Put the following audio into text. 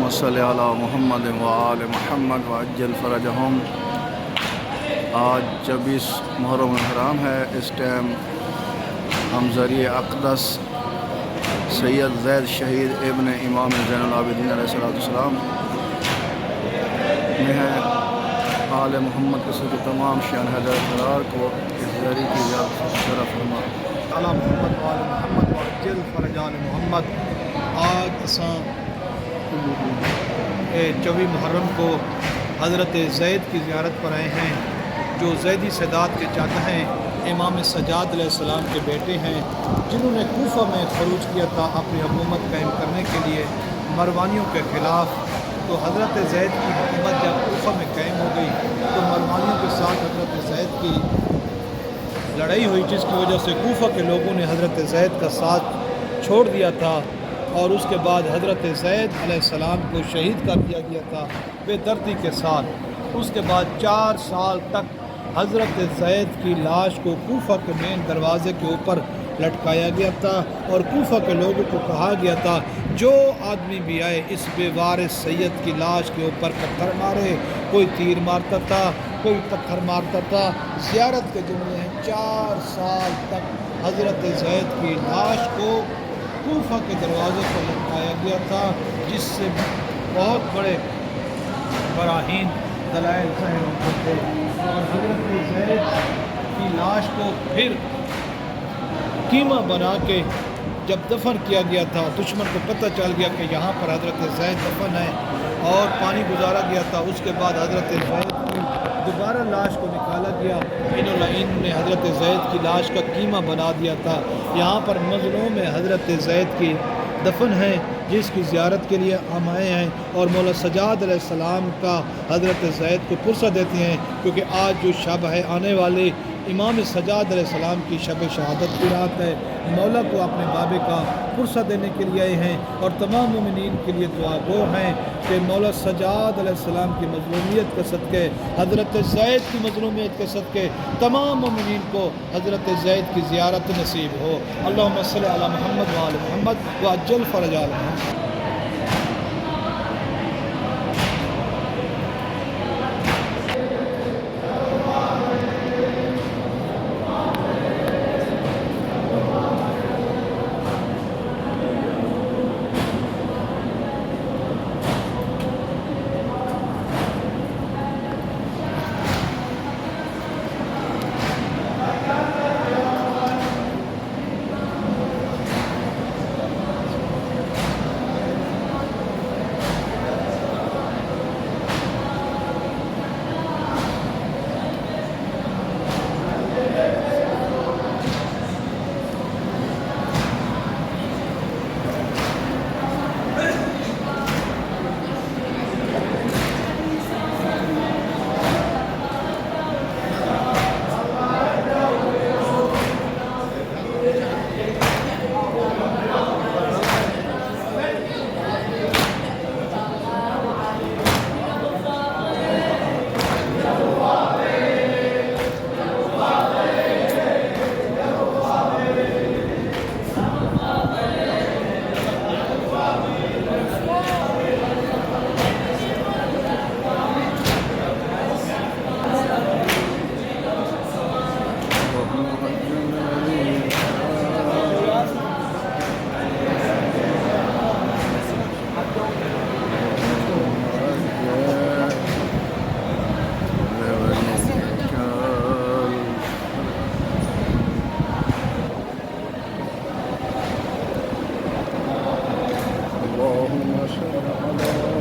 اللهم صل علی محمد و آل محمد وعجل فرجہم۔ آج 24 محرم الحرام ہے۔ اس ٹائم ہم ذریعہ اقدس سید زید شہید ابن امام زین العابدین علیہ السلام میں ہے۔ آل محمد قصے کے تمام شان حضرت قرار کو اس ذریعے کی اجازت شرف فرما۔ علی محمد و آل محمد وعجل فرج آل محمد۔ آج اساں 24 محرم کو حضرت زید کی زیارت پر آئے ہیں، جو زیدی سادات کے چاچا ہیں، امام سجاد علیہ السلام کے بیٹے ہیں، جنہوں نے کوفہ میں خروج کیا تھا اپنی حکومت قائم کرنے کے لیے مروانیوں کے خلاف۔ تو حضرت زید کی حکومت جب کوفہ میں قائم ہو گئی تو مروانیوں کے ساتھ حضرت زید کی لڑائی ہوئی، جس کی وجہ سے کوفہ کے لوگوں نے حضرت زید کا ساتھ چھوڑ دیا تھا، اور اس کے بعد حضرت زید علیہ السلام کو شہید کر دیا گیا تھا بے دردی کے ساتھ۔ اس کے بعد 4 سال تک حضرت زید کی لاش کو کوفہ کے مین دروازے کے اوپر لٹکایا گیا تھا، اور کوفہ کے لوگوں کو کہا گیا تھا جو آدمی بھی آئے اس بے وارث سید کی لاش کے اوپر پتھر مارے۔ کوئی تیر مارتا تھا، کوئی پتھر مارتا تھا۔ زیارت کے جملے ہیں 4 سال تک حضرت زید کی لاش کو کوفہ کے دروازے پر لٹکایا گیا تھا، جس سے بہت بڑے براہین دلائل ظاہر ہوتے تھے۔ اور حضرت زید کی لاش کو پھر قیمہ بنا کے جب دفن کیا گیا تھا، دشمن کو پتہ چل گیا کہ یہاں پر حضرت زید دفن ہے، اور پانی گزارا گیا تھا۔ اس کے بعد حضرت زید کی دوبارہ لاش کو نکالا گیا۔ ان نے حضرت زید کی لاش کا قیمہ بنا دیا تھا۔ یہاں پر مظلوم میں حضرت زید کی دفن ہے، جس کی زیارت کے لیے ہم آئے ہیں، اور مولا سجاد علیہ السلام کا حضرت زید کو پرسہ دیتے ہیں، کیونکہ آج جو شب ہے آنے والے امام سجاد علیہ السلام کی شب شہادت کی رات ہے۔ مولا کو اپنے بابے کا پرسہ دینے کے لیے آئے ہیں، اور تمام مومنین کے لیے دعا گو ہیں کہ مولا سجاد علیہ السلام کی مظلومیت کے صدقے، حضرت زید کی مظلومیت کے صدقے تمام مومنین کو حضرت زید کی زیارت نصیب ہو۔ اللہم صلی علی محمد و آل محمد وعجل فرج آل محمد۔ اللهم صل على